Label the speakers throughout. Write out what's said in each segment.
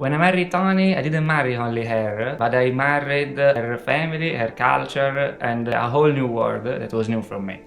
Speaker 1: When I married Toni, I didn't marry only her, but I married her family, her culture, and a whole new world that was new for me.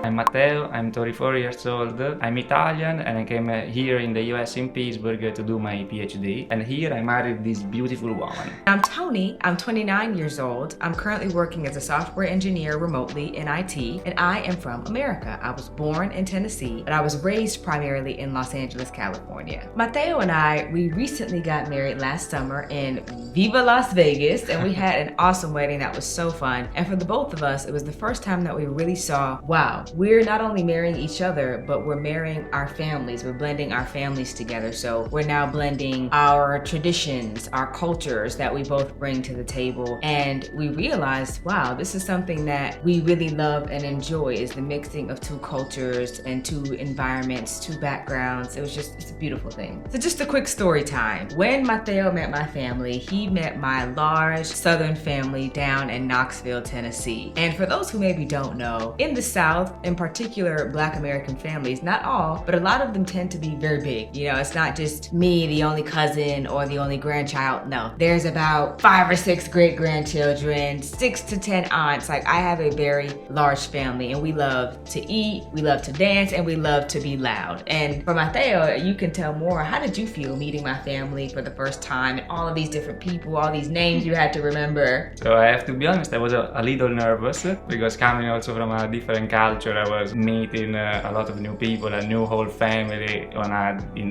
Speaker 1: I'm Matteo, I'm 34 years old, I'm Italian and I came here in the US in Pittsburgh to do my PhD, and here I married this beautiful woman.
Speaker 2: I'm Toni, I'm 29 years old, I'm currently working as a software engineer remotely in IT, and I am from America. I was born in Tennessee, but I was raised primarily in Los Angeles, California. Matteo and we recently got married last summer in Viva Las Vegas, and we had an awesome wedding that was so fun. And for the both of us, it was the first time that we really saw, wow, we're not only marrying each other, but we're marrying our families. We're blending our families together. So we're now blending our traditions, our cultures that we both bring to the table. And we realized, wow, this is something that we really love and enjoy, is the mixing of two cultures and two environments, two backgrounds. It's a beautiful thing. So just a quick story time. When Matteo met my family, he met my large Southern family down in Knoxville, Tennessee. And for those who maybe don't know, in the South, in particular Black American families, not all, but a lot of them tend to be very big. You know, it's not just me, the only cousin or the only grandchild. No, there's about 5 or 6 great-grandchildren, 6 to 10 aunts. Like, I have a very large family, and we love to eat, we love to dance, and we love to be loud. And for Matteo, you can tell more. How did you feel meeting my family for the first time, and all of these different people, all these names you had to remember?
Speaker 1: So I have to be honest, I was a little nervous because coming also from a different culture, I was meeting a lot of new people, a new whole family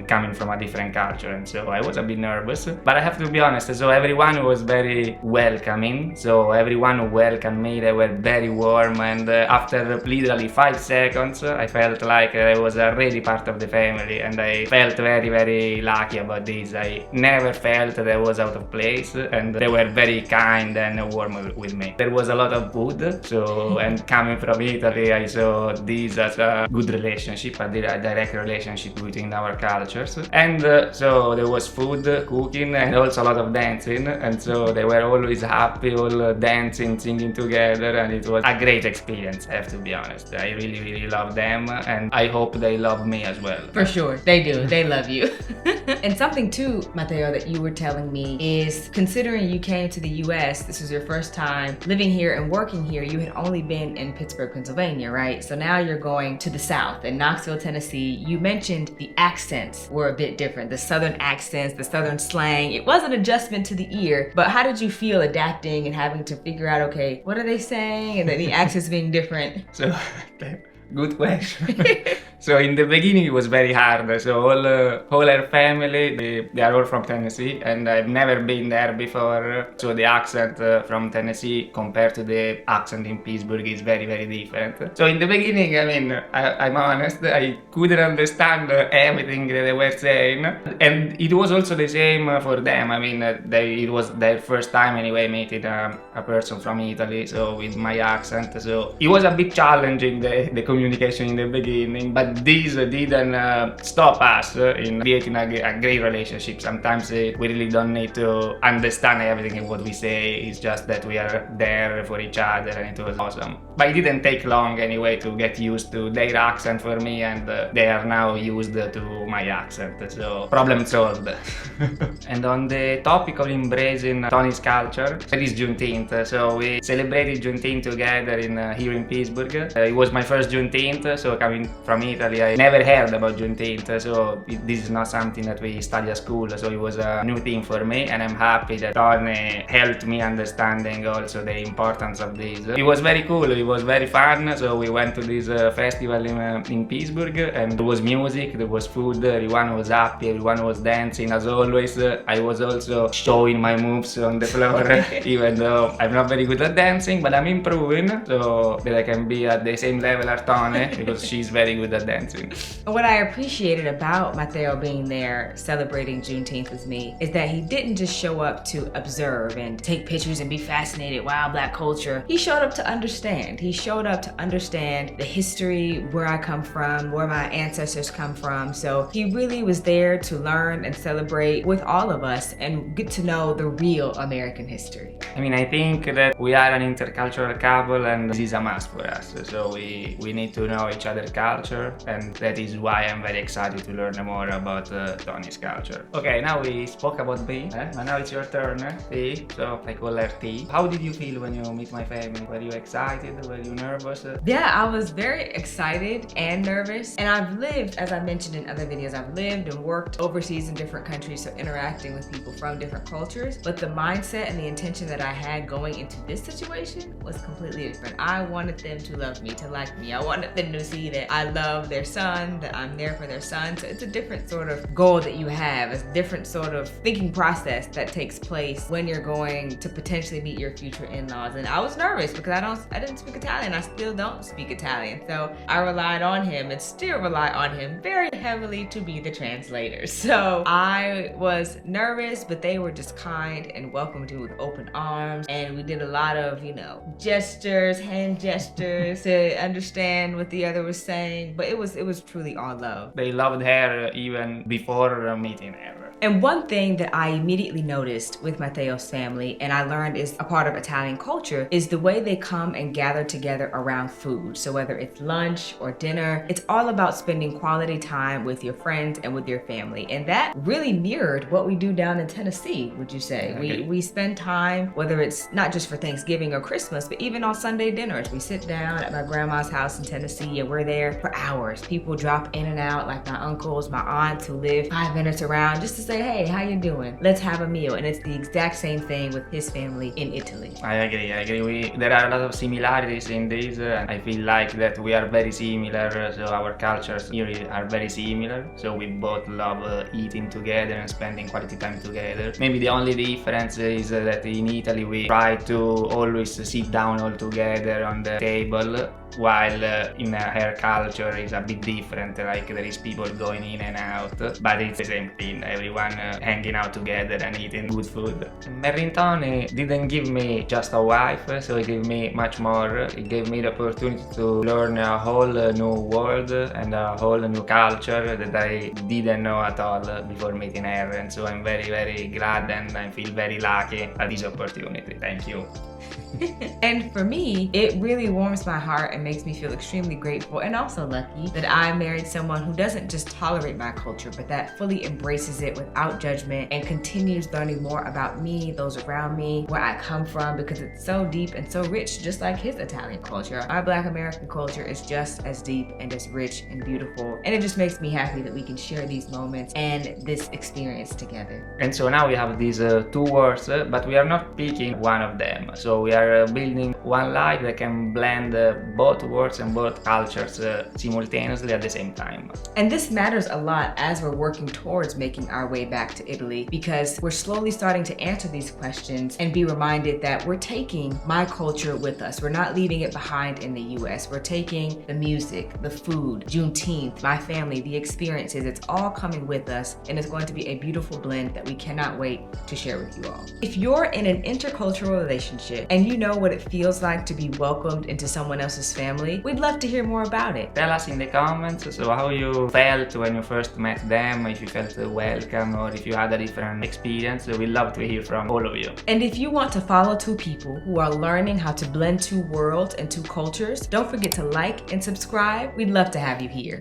Speaker 1: coming from a different culture, and so I was a bit nervous. But I have to be honest, so everyone was very welcoming. So everyone who welcomed me, they were very warm, and after literally 5 seconds, I felt like I was already part of the family, and I felt very, very lucky about this. I never felt that I was out of place, and they were very kind and warm with me. There was a lot of food, and coming from Italy, I saw this as a good relationship, a direct relationship between our cultures. And so there was food, cooking, and also a lot of dancing, and so they were always happy, all dancing, singing together, and it was a great experience, I have to be honest. I really, really love them, and I hope they love me as well.
Speaker 2: For sure, they do. They love you. And something too, Matteo, that you were telling me is, considering you came to the US, this was your first time living here and working here, you had only been in Pittsburgh, Pennsylvania, right? So now you're going to the South, in Knoxville, Tennessee. You mentioned the accents were a bit different, the Southern accents, the Southern slang. It was an adjustment to the ear, but how did you feel adapting and having to figure out, okay, what are they saying? And then the accents being different.
Speaker 1: So, good question. So in the beginning it was very hard. So all her family, they are all from Tennessee, and I've never been there before. So the accent from Tennessee compared to the accent in Pittsburgh is very, very different. So in the beginning, I mean, I'm honest, I couldn't understand everything that they were saying, and it was also the same for them. I mean, it was their first time anyway meeting a person from Italy, so with my accent. So it was a bit challenging, the communication in the beginning, but this didn't stop us in creating a great relationship. Sometimes we really don't need to understand everything in what we say, it's just that we are there for each other, and it was awesome. But it didn't take long anyway to get used to their accent for me, and they are now used to my accent, so problem solved. And on the topic of embracing Toni's culture, it is Juneteenth. So we celebrated Juneteenth together here in Pittsburgh. It was my first Juneteenth, so coming from Italy, I never heard about Juneteenth, so this is not something that we study at school, so it was a new thing for me, and I'm happy that Toni helped me understanding also the importance of this. It was very cool, it was very fun, so we went to this festival in Pittsburgh, and there was music, there was food, everyone was happy, everyone was dancing. As always, I was also showing my moves on the floor, even though I'm not very good at dancing, but I'm improving, so that I can be at the same level as Toni, because she's very good at dancing.
Speaker 2: What I appreciated about Matteo being there celebrating Juneteenth with me is that he didn't just show up to observe and take pictures and be fascinated, wow, Black culture. He showed up to understand. He showed up to understand the history, where I come from, where my ancestors come from. So he really was there to learn and celebrate with all of us and get to know the real American history.
Speaker 1: I mean, I think that we are an intercultural couple, and this is a must for us. So we need to know each other's culture, and that is why I'm very excited to learn more about Toni's culture. Okay, now we spoke about B, and now it's your turn, T, so I call her T. How did you feel when you meet my family? Were you excited? Were you nervous?
Speaker 2: Yeah, I was very excited and nervous, and I've lived, as I mentioned in other videos, I've lived and worked overseas in different countries, so interacting with people from different cultures, but the mindset and the intention that I had going into this situation was completely different. I wanted them to love me, to like me. I wanted them to see that I love their son, that I'm there for their son. So it's a different sort of goal that you have. It's a different sort of thinking process that takes place when you're going to potentially meet your future in-laws. And I was nervous because I didn't speak Italian. I still don't speak Italian. So I relied on him and still rely on him very heavily to be the translator. So I was nervous, but they were just kind and welcomed me with open arms. And we did a lot of, gestures, hand gestures to understand what the other was saying. But it was truly all love.
Speaker 1: They loved her even before meeting her.
Speaker 2: And one thing that I immediately noticed with Matteo's family, and I learned is a part of Italian culture, is the way they come and gather together around food. So whether it's lunch or dinner, it's all about spending quality time with your friends and with your family. And that really mirrored what we do down in Tennessee, would you say?
Speaker 1: Okay.
Speaker 2: We spend time, whether it's not just for Thanksgiving or Christmas, but even on Sunday dinners. We sit down at my grandma's house in Tennessee and we're there for hours. People drop in and out, like my uncles, my aunts who live 5 minutes around, just to say, hey, how you doing? Let's have a meal. And it's the exact same thing with his family in Italy.
Speaker 1: I agree. There are a lot of similarities in this, and I feel like that we are very similar, so our cultures here are very similar. So we both love eating together and spending quality time together. Maybe the only difference is that in Italy we try to always sit down all together on the table, while in her culture is a bit different, like there is people going in and out, but it's the same thing, everyone hanging out together and eating good food. Matteo and Toni didn't give me just a wife, so it gave me much more. It gave me the opportunity to learn a whole new world and a whole new culture that I didn't know at all before meeting her, and so I'm very, very glad and I feel very lucky at this opportunity. Thank you.
Speaker 2: And for me, it really warms my heart and makes me feel extremely grateful and also lucky that I married someone who doesn't just tolerate my culture, but that fully embraces it without judgment and continues learning more about me, those around me, where I come from, because it's so deep and so rich, just like his Italian culture. Our Black American culture is just as deep and as rich and beautiful. And it just makes me happy that we can share these moments and this experience together.
Speaker 1: And so now we have these two words, but we are not picking one of them. So we are building one life that can blend both words and both cultures simultaneously at the same time.
Speaker 2: And this matters a lot as we're working towards making our way back to Italy, because we're slowly starting to answer these questions and be reminded that we're taking my culture with us. We're not leaving it behind in the US. We're taking the music, the food, Juneteenth, my family, the experiences. It's all coming with us, and it's going to be a beautiful blend that we cannot wait to share with you all. If you're in an intercultural relationship and you know what it feels like to be welcomed into someone else's family, we'd love to hear more about it.
Speaker 1: Tell us in the comments so how you felt when you first met them, if you felt welcome or if you had a different experience. We'd love to hear from all of you.
Speaker 2: And if you want to follow two people who are learning how to blend two worlds and two cultures, don't forget to like and subscribe. We'd love to have you here.